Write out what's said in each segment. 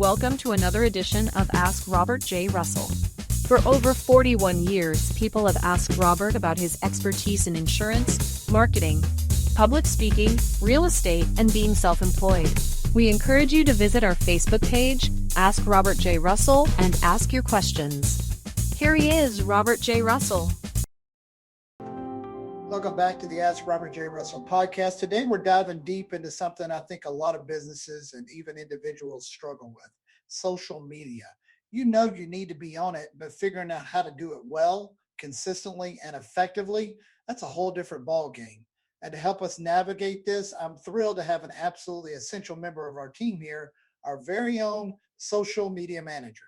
Welcome to another edition of Ask Robert J. Russell. For over 41 years, people have asked Robert about his expertise in insurance, marketing, public speaking, real estate, and being self-employed. We encourage you to visit our Facebook page, Ask Robert J. Russell, and ask your questions. Here he is, Robert J. Russell. Welcome back to the Ask Robert J. Russell podcast. Today, we're diving deep into something I think a lot of businesses and even individuals struggle with: social media. You know you need to be on it, but figuring out how to do it well, consistently, and effectively, that's a whole different ball game. And to help us navigate this, I'm thrilled to have an absolutely essential member of our team here, our very own social media manager.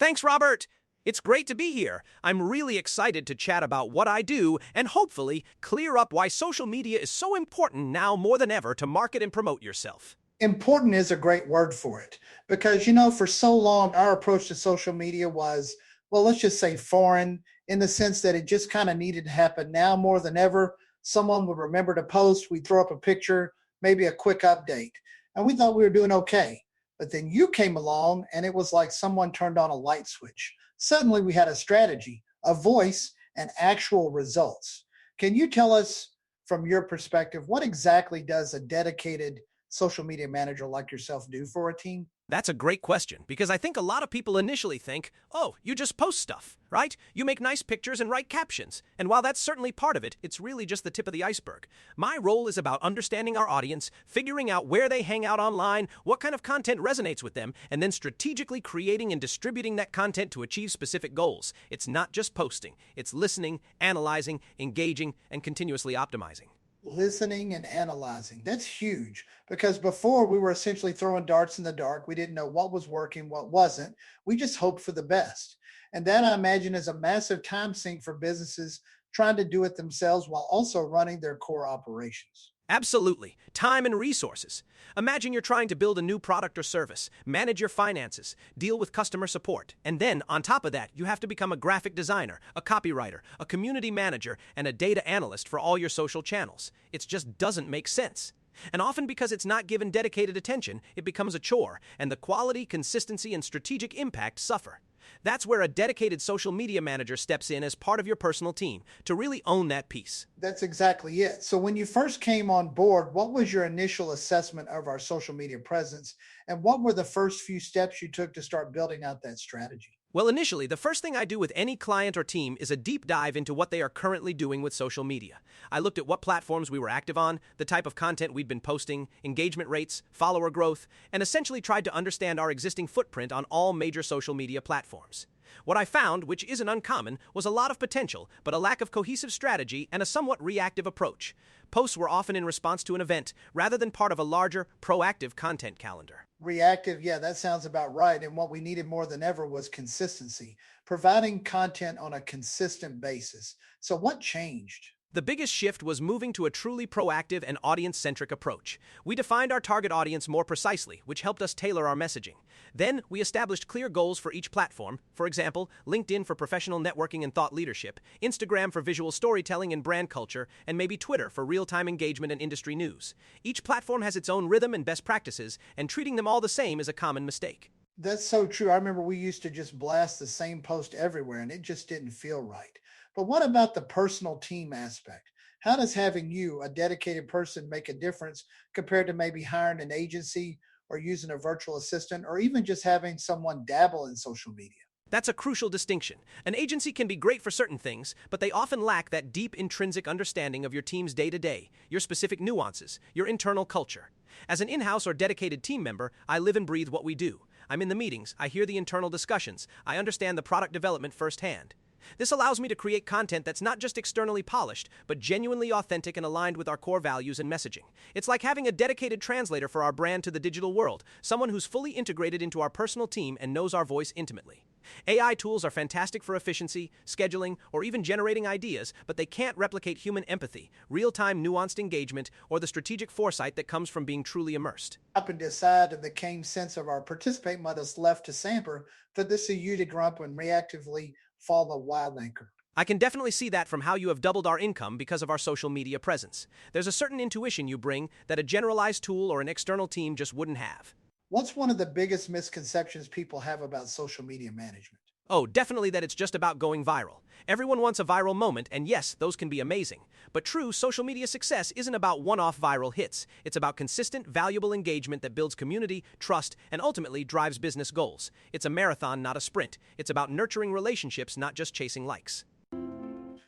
Thanks, Robert. It's great to be here. I'm really excited to chat about what I do and hopefully clear up why social media is so important now more than ever to market and promote yourself. Important is a great word for it because, for so long, our approach to social media was, well, let's just say foreign, in the sense that it just kind of needed to happen. Now more than ever, someone would remember to post, we'd throw up a picture, maybe a quick update, and we thought we were doing okay. But then you came along and it was like someone turned on a light switch. Suddenly we had a strategy, a voice, and actual results. Can you tell us from your perspective, what exactly does a dedicated social media manager like yourself do for a team? That's a great question because I think a lot of people initially think, oh, you just post stuff, right? You make nice pictures and write captions. And while that's certainly part of it, it's really just the tip of the iceberg. My role is about understanding our audience, figuring out where they hang out online, what kind of content resonates with them, and then strategically creating and distributing that content to achieve specific goals. It's not just posting. It's listening, analyzing, engaging, and continuously optimizing. Listening and analyzing. That's huge because before we were essentially throwing darts in the dark. We didn't know what was working, what wasn't. We just hoped for the best. And that, I imagine, is a massive time sink for businesses trying to do it themselves while also running their core operations. Absolutely. Time and resources. Imagine you're trying to build a new product or service, manage your finances, deal with customer support, and then, on top of that, you have to become a graphic designer, a copywriter, a community manager, and a data analyst for all your social channels. It just doesn't make sense. And often because it's not given dedicated attention, it becomes a chore, and the quality, consistency, and strategic impact suffer. That's where a dedicated social media manager steps in as part of your personal team to really own that piece. That's exactly it. So when you first came on board, what was your initial assessment of our social media presence? And what were the first few steps you took to start building out that strategy? Well, initially, the first thing I do with any client or team is a deep dive into what they are currently doing with social media. I looked at what platforms we were active on, the type of content we'd been posting, engagement rates, follower growth, and essentially tried to understand our existing footprint on all major social media platforms. What I found, which isn't uncommon, was a lot of potential, but a lack of cohesive strategy and a somewhat reactive approach. Posts were often in response to an event, rather than part of a larger, proactive content calendar. Reactive, yeah, that sounds about right. And what we needed more than ever was consistency, providing content on a consistent basis. So what changed? The biggest shift was moving to a truly proactive and audience-centric approach. We defined our target audience more precisely, which helped us tailor our messaging. Then, we established clear goals for each platform. For example, LinkedIn for professional networking and thought leadership, Instagram for visual storytelling and brand culture, and maybe Twitter for real-time engagement and industry news. Each platform has its own rhythm and best practices, and treating them all the same is a common mistake. That's so true. I remember we used to just blast the same post everywhere, and it just didn't feel right. But what about the personal team aspect? How does having you, a dedicated person, make a difference compared to maybe hiring an agency or using a virtual assistant or even just having someone dabble in social media? That's a crucial distinction. An agency can be great for certain things, but they often lack that deep intrinsic understanding of your team's day-to-day, your specific nuances, your internal culture. As an in-house or dedicated team member, I live and breathe what we do. I'm in the meetings, I hear the internal discussions, I understand the product development firsthand. This allows me to create content that's not just externally polished, but genuinely authentic and aligned with our core values and messaging. It's like having a dedicated translator for our brand to the digital world, someone who's fully integrated into our personal team and knows our voice intimately. AI tools are fantastic for efficiency, scheduling, or even generating ideas, but they can't replicate human empathy, real-time nuanced engagement, or the strategic foresight that comes from being truly immersed. Up and decide and the keen sense of our participate mothers left to samper for this you to grump and reactively follow wild anchor. I can definitely see that from how you have doubled our income because of our social media presence. There's a certain intuition you bring that a generalized tool or an external team just wouldn't have. What's one of the biggest misconceptions people have about social media management? Oh, definitely that it's just about going viral. Everyone wants a viral moment, and yes, those can be amazing. But true social media success isn't about one off viral hits. It's about consistent, valuable engagement that builds community, trust, and ultimately drives business goals. It's a marathon, not a sprint. It's about nurturing relationships, not just chasing likes.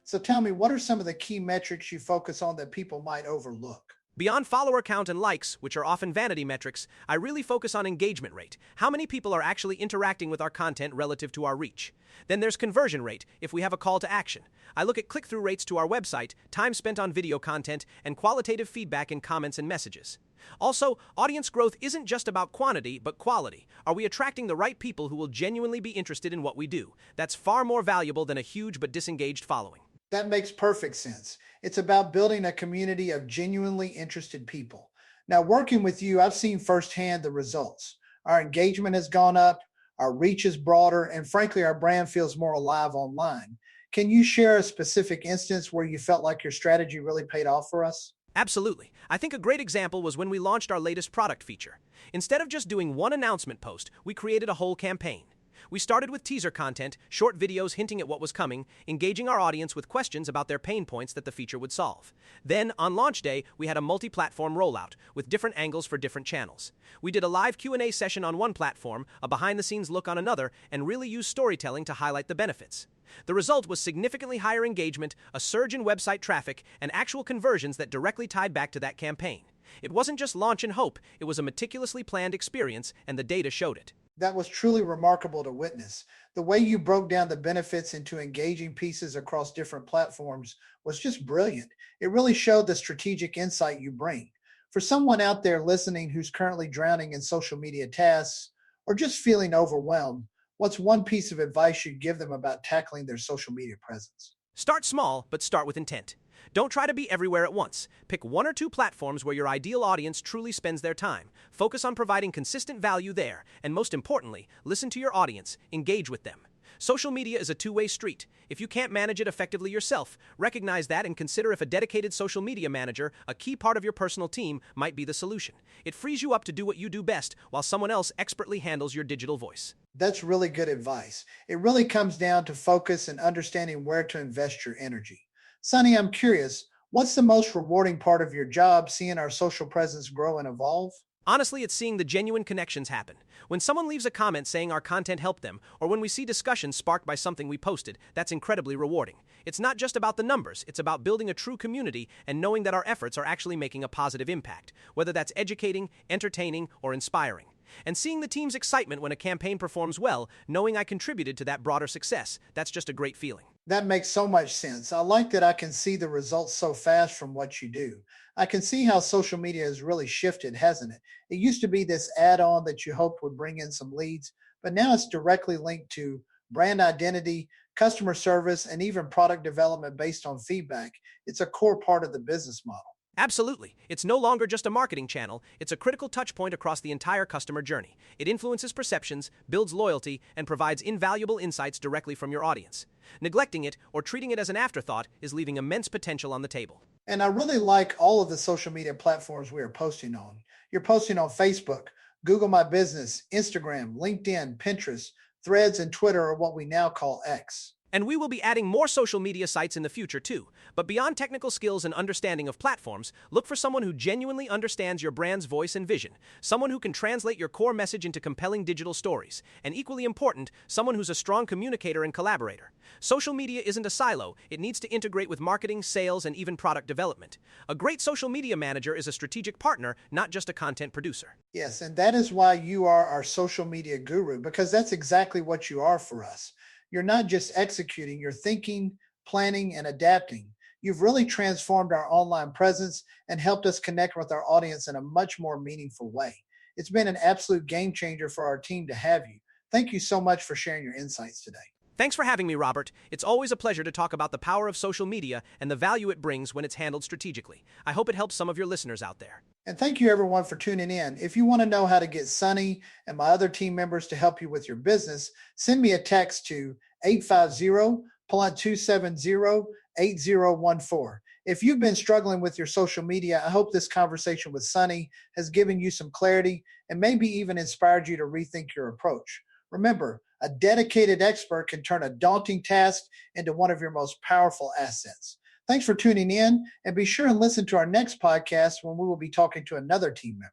So tell me, what are some of the key metrics you focus on that people might overlook? Beyond follower count and likes, which are often vanity metrics, I really focus on engagement rate. How many people are actually interacting with our content relative to our reach? Then there's conversion rate, if we have a call to action. I look at click-through rates to our website, time spent on video content, and qualitative feedback in comments and messages. Also, audience growth isn't just about quantity, but quality. Are we attracting the right people who will genuinely be interested in what we do? That's far more valuable than a huge but disengaged following. That makes perfect sense. It's about building a community of genuinely interested people. Now, working with you, I've seen firsthand the results. Our engagement has gone up, our reach is broader, and frankly, our brand feels more alive online. Can you share a specific instance where you felt like your strategy really paid off for us? Absolutely. I think a great example was when we launched our latest product feature. Instead of just doing one announcement post, we created a whole campaign. We started with teaser content, short videos hinting at what was coming, engaging our audience with questions about their pain points that the feature would solve. Then, on launch day, we had a multi-platform rollout with different angles for different channels. We did a live Q&A session on one platform, a behind-the-scenes look on another, and really used storytelling to highlight the benefits. The result was significantly higher engagement, a surge in website traffic, and actual conversions that directly tied back to that campaign. It wasn't just launch and hope, it was a meticulously planned experience, and the data showed it. That was truly remarkable to witness. The way you broke down the benefits into engaging pieces across different platforms was just brilliant. It really showed the strategic insight you bring. For someone out there listening who's currently drowning in social media tasks or just feeling overwhelmed, what's one piece of advice you'd give them about tackling their social media presence? Start small, but start with intent. Don't try to be everywhere at once. Pick one or two platforms where your ideal audience truly spends their time. Focus on providing consistent value there, and most importantly, listen to your audience, engage with them. Social media is a two-way street. If you can't manage it effectively yourself, recognize that and consider if a dedicated social media manager, a key part of your personal team, might be the solution. It frees you up to do what you do best while someone else expertly handles your digital voice. That's really good advice. It really comes down to focus and understanding where to invest your energy. Sonny, I'm curious, what's the most rewarding part of your job seeing our social presence grow and evolve? Honestly, it's seeing the genuine connections happen. When someone leaves a comment saying our content helped them, or when we see discussions sparked by something we posted, that's incredibly rewarding. It's not just about the numbers, it's about building a true community and knowing that our efforts are actually making a positive impact, whether that's educating, entertaining, or inspiring. And seeing the team's excitement when a campaign performs well, knowing I contributed to that broader success, that's just a great feeling. That makes so much sense. I like that I can see the results so fast from what you do. I can see how social media has really shifted, hasn't it? It used to be this add on that you hoped would bring in some leads, but now it's directly linked to brand identity, customer service, and even product development based on feedback. It's a core part of the business model. Absolutely. It's no longer just a marketing channel, it's a critical touch point across the entire customer journey. It influences perceptions, builds loyalty, and provides invaluable insights directly from your audience. Neglecting it or treating it as an afterthought is leaving immense potential on the table. And I really like all of the social media platforms we are posting on. You're posting on Facebook, Google My Business, Instagram, LinkedIn, Pinterest, Threads, and Twitter are what we now call X. And we will be adding more social media sites in the future too. But beyond technical skills and understanding of platforms, look for someone who genuinely understands your brand's voice and vision. Someone who can translate your core message into compelling digital stories. And equally important, someone who's a strong communicator and collaborator. Social media isn't a silo. It needs to integrate with marketing, sales, and even product development. A great social media manager is a strategic partner, not just a content producer. Yes, and that is why you are our social media guru, because that's exactly what you are for us. You're not just executing, you're thinking, planning, and adapting. You've really transformed our online presence and helped us connect with our audience in a much more meaningful way. It's been an absolute game changer for our team to have you. Thank you so much for sharing your insights today. Thanks for having me, Robert. It's always a pleasure to talk about the power of social media and the value it brings when it's handled strategically. I hope it helps some of your listeners out there. And thank you everyone for tuning in. If you want to know how to get Sonny and my other team members to help you with your business, send me a text to 850-270-8014. If you've been struggling with your social media, I hope this conversation with Sonny has given you some clarity and maybe even inspired you to rethink your approach. Remember, a dedicated expert can turn a daunting task into one of your most powerful assets. Thanks for tuning in, and be sure and listen to our next podcast when we will be talking to another team member.